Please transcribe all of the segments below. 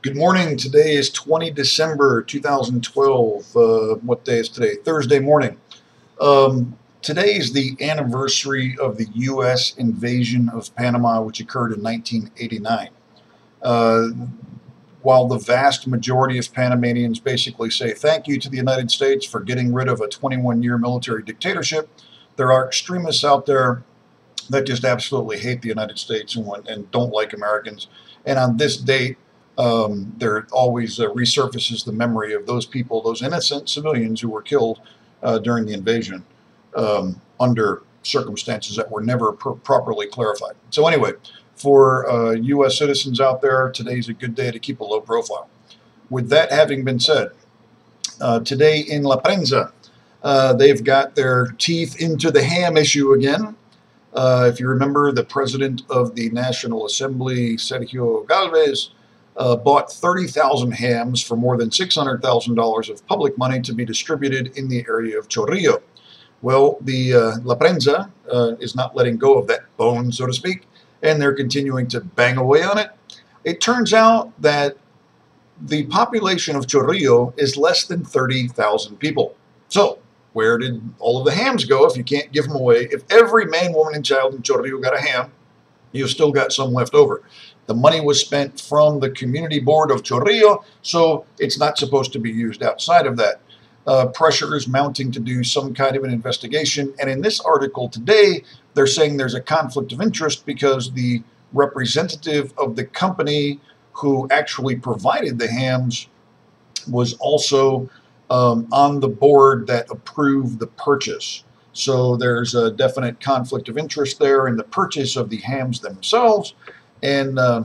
Good morning. Today is 20 December 2012. What day is today? Thursday morning. Today is the anniversary of the U.S. invasion of Panama, which occurred in 1989. Uh, while the vast majority of Panamanians basically say thank you to the United States for getting rid of a 21-year military dictatorship, there are extremists out there that just absolutely hate the United States and don't like Americans. And on this date, there always resurfaces the memory of those people, those innocent civilians who were killed during the invasion under circumstances that were never properly clarified. So anyway, for U.S. citizens out there, today's a good day to keep a low profile. With that having been said, today in La Prensa, they've got their teeth into the ham issue again. If you remember, the president of the National Assembly, Sergio Galvez, bought 30,000 hams for more than $600,000 of public money to be distributed in the area of Chorrillo. Well, the La Prensa is not letting go of that bone, so to speak, and they're continuing to bang away on it. It turns out that the population of Chorrillo is less than 30,000 people. So, where did all of the hams go if you can't give them away? If every man, woman, and child in Chorrillo got a ham, you've still got some left over. The money was spent from the community board of Chorrillo, so it's not supposed to be used outside of that. Pressure is mounting to do some kind of an investigation, and in this article today, they're saying there's a conflict of interest because the representative of the company who actually provided the hams was also on the board that approved the purchase. So there's a definite conflict of interest there in the purchase of the hams themselves, and La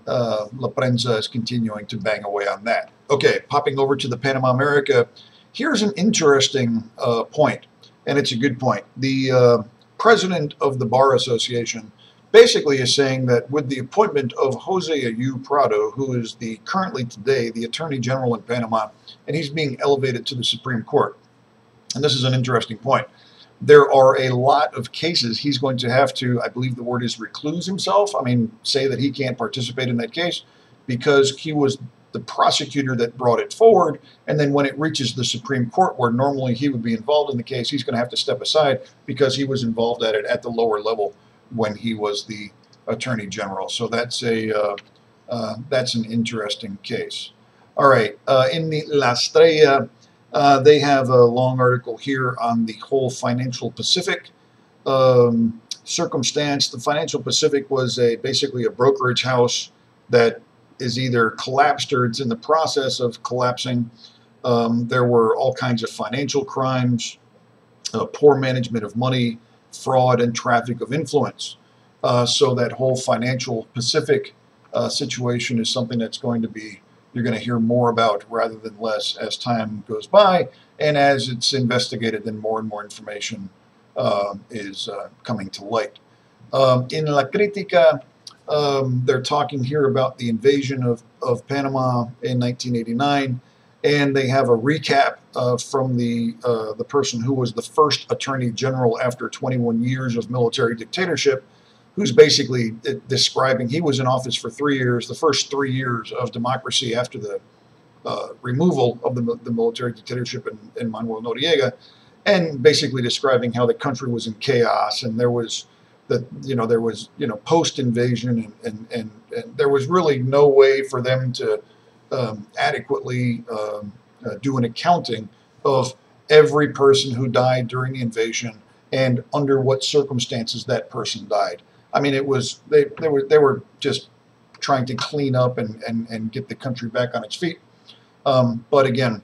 Prensa is continuing to bang away on that. Okay, popping over to the Panama America, here's an interesting point, and it's a good point. The president of the Bar Association basically is saying that with the appointment of Jose Ayu Prado, who is currently today the Attorney General in Panama, and he's being elevated to the Supreme Court. And this is an interesting point. There are a lot of cases he's going to have to, I believe the word is recluse himself. I mean, say that he can't participate in that case because he was the prosecutor that brought it forward. And then when it reaches the Supreme Court, where normally he would be involved in the case, he's going to have to step aside because he was involved at it at the lower level when he was the Attorney General. So that's an interesting case. All right, in the La Estrella, they have a long article here on the whole Financial Pacific circumstance. The Financial Pacific was basically a brokerage house that is either collapsed or it's in the process of collapsing. There were all kinds of financial crimes, poor management of money, fraud, and traffic of influence. So that whole Financial Pacific situation is something that's going to be, you're going to hear more about rather than less as time goes by, and as it's investigated, then more and more information is coming to light. In La Crítica, they're talking here about the invasion of Panama in 1989, and they have a recap from the person who was the first Attorney General after 21 years of military dictatorship, who's basically describing, he was in office for 3 years, the first 3 years of democracy after the removal of the military dictatorship in Manuel Noriega, and basically describing how the country was in chaos, and there was post-invasion, and there was really no way for them to adequately do an accounting of every person who died during the invasion and under what circumstances that person died. I mean, it was they were just trying to clean up and get the country back on its feet. But again,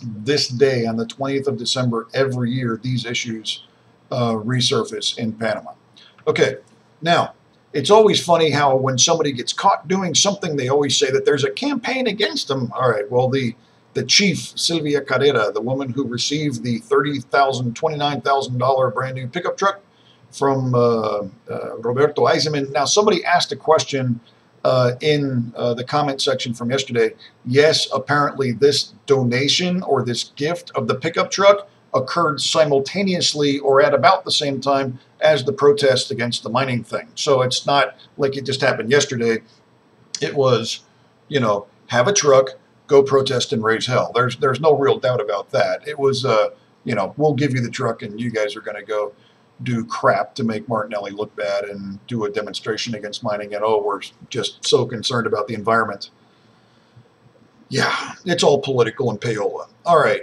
this day on the 20th of December every year, these issues resurface in Panama. Okay, now it's always funny how when somebody gets caught doing something, they always say that there's a campaign against them. All right, well, the chief, Sylvia Carrera, the woman who received the $29,000 brand new pickup truck from Roberto Eisenman. Now, somebody asked a question in the comment section from yesterday. Yes, apparently this donation or this gift of the pickup truck occurred simultaneously or at about the same time as the protest against the mining thing. So it's not like it just happened yesterday. It was, have a truck, go protest and raise hell. There's no real doubt about that. It was, we'll give you the truck and you guys are going to go do crap to make Martinelli look bad and do a demonstration against mining, and oh, we're just so concerned about the environment. Yeah, it's all political and payola. All right,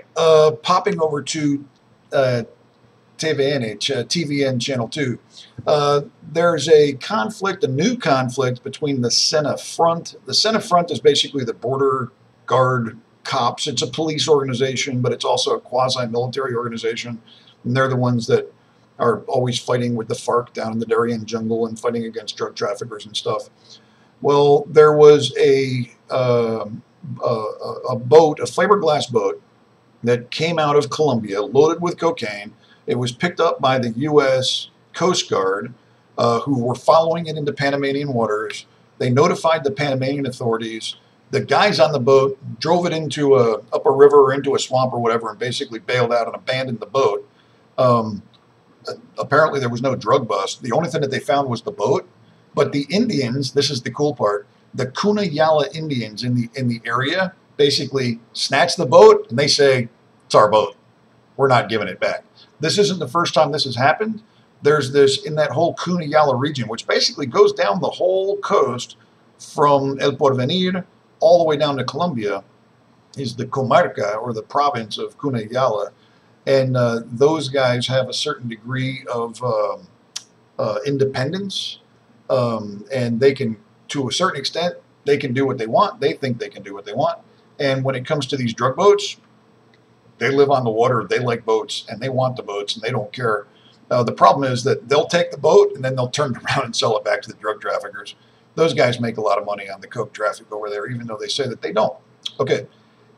popping over to TVN Channel 2. There's a conflict, a new conflict between the Sena Front. The Sena Front is basically the border guard cops. It's a police organization, but it's also a quasi-military organization. And they're the ones that are always fighting with the FARC down in the Darien jungle and fighting against drug traffickers and stuff. Well, there was a boat, a fiberglass boat, that came out of Colombia loaded with cocaine. It was picked up by the U.S. Coast Guard, who were following it into Panamanian waters. They notified the Panamanian authorities. The guys on the boat drove it up a river or into a swamp or whatever and basically bailed out and abandoned the boat. Apparently there was no drug bust. The only thing that they found was the boat. But the Indians, this is the cool part, the Cunayala Indians in the area basically snatch the boat and they say, it's our boat. We're not giving it back. This isn't the first time this has happened. There's this in that whole Cunayala region, which basically goes down the whole coast from El Porvenir all the way down to Colombia, is the comarca or the province of Cunayala. And those guys have a certain degree of independence, and they can, to a certain extent, they can do what they want. They think they can do what they want. And when it comes to these drug boats, they live on the water, they like boats, and they want the boats, and they don't care. The problem is that they'll take the boat, and then they'll turn it around and sell it back to the drug traffickers. Those guys make a lot of money on the coke traffic over there, even though they say that they don't. Okay,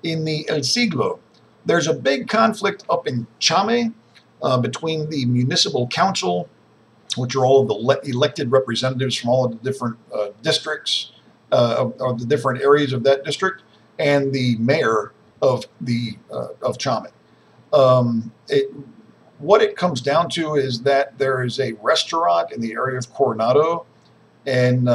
in the El Siglo, there's a big conflict up in Chame between the municipal council, which are all of the elected representatives from all of the different districts, of the different areas of that district, and the mayor of Chame. What it comes down to is that there is a restaurant in the area of Coronado, and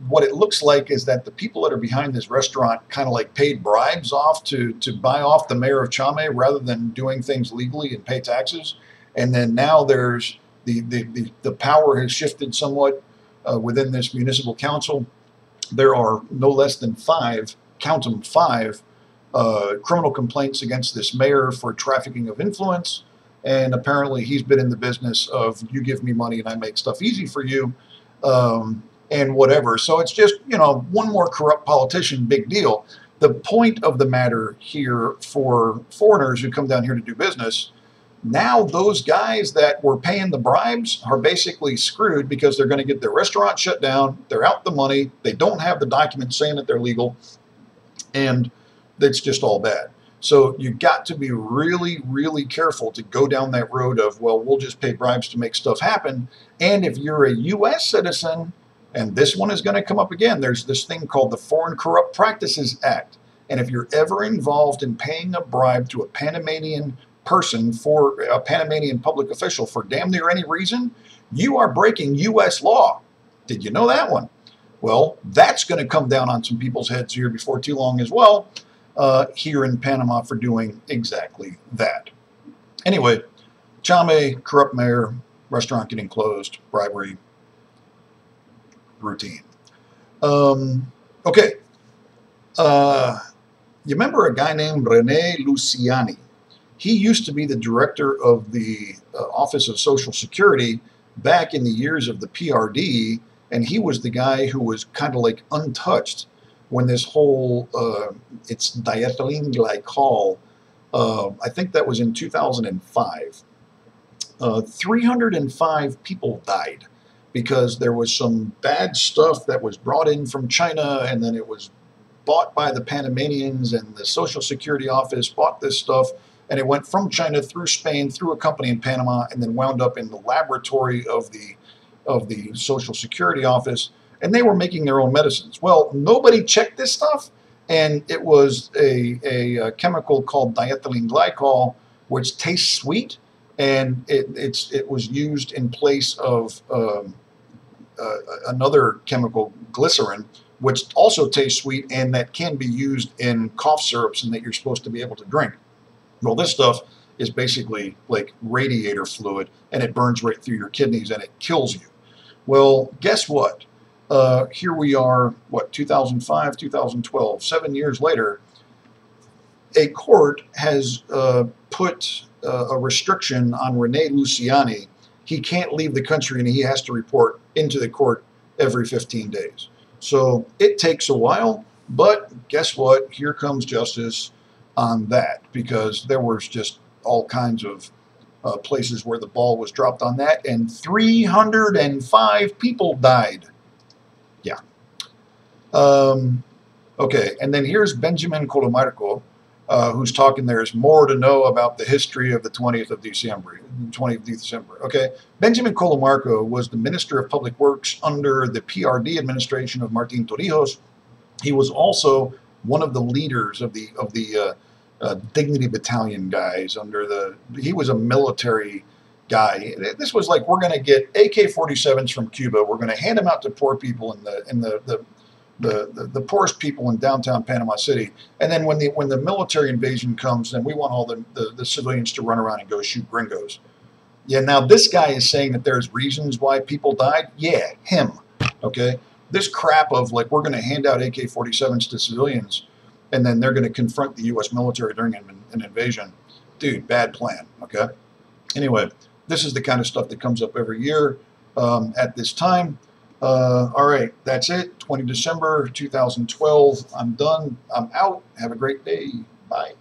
what it looks like is that the people that are behind this restaurant kind of like paid bribes off to buy off the mayor of Chame rather than doing things legally and pay taxes. And then now there's the power has shifted somewhat within this municipal council. There are no less than 5, count them 5, criminal complaints against this mayor for trafficking of influence. And apparently he's been in the business of, you give me money and I make stuff easy for you, and whatever. So it's just, one more corrupt politician, big deal. The point of the matter here for foreigners who come down here to do business, now those guys that were paying the bribes are basically screwed because they're going to get their restaurant shut down. They're out the money. They don't have the documents saying that they're legal. And it's just all bad. So you got to be really, really careful to go down that road of, well, we'll just pay bribes to make stuff happen. And if you're a U.S. citizen, and this one is going to come up again, there's this thing called the Foreign Corrupt Practices Act. And if you're ever involved in paying a bribe to a Panamanian person, for a Panamanian public official, for damn near any reason, you are breaking U.S. law. Did you know that one? Well, that's going to come down on some people's heads here before too long as well, here in Panama, for doing exactly that. Anyway, Chame, corrupt mayor, restaurant getting closed, bribery, routine. Okay. You remember a guy named Rene Luciani? He used to be the director of the Office of Social Security back in the years of the PRD, and he was the guy who was kind of like untouched when this whole, it's diethylene glycol, I think that was in 2005. 305 people died because there was some bad stuff that was brought in from China, and then it was bought by the Panamanians, and the Social Security Office bought this stuff, and it went from China through Spain, through a company in Panama, and then wound up in the laboratory of the Social Security Office, and they were making their own medicines. Well, nobody checked this stuff, and it was a chemical called diethylene glycol, which tastes sweet, and it was used in place of another chemical, glycerin, which also tastes sweet and that can be used in cough syrups and that you're supposed to be able to drink. Well, this stuff is basically like radiator fluid, and it burns right through your kidneys and it kills you. Well, guess what? Here we are, what, 2005, 2012, 7 years later, a court has put a restriction on Rene Luciani. He can't leave the country and he has to report into the court every 15 days. So it takes a while, but guess what? Here comes justice on that, because there was just all kinds of places where the ball was dropped on that, and 305 people died. Yeah. Okay, and then here's Benjamin Colomarco, who's talking. There's more to know about the history of the 20th of December. 20th of December. Okay, Benjamin Colomarco was the Minister of Public Works under the PRD administration of Martin Torrijos. He was also one of the leaders of the Dignity Battalion guys under the. He was a military guy. This was like, we're going to get AK-47s from Cuba. We're going to hand them out to poor people in the poorest people in downtown Panama City. And then when the military invasion comes, then we want all the civilians to run around and go shoot gringos. Yeah, now this guy is saying that there's reasons why people died. Yeah, him. Okay, this crap of like, we're going to hand out AK-47s to civilians, and then they're going to confront the U.S. military during an invasion. Dude, bad plan. Okay. Anyway, this is the kind of stuff that comes up every year at this time. All right, that's it. 20 December 2012. I'm done. I'm out. Have a great day. Bye.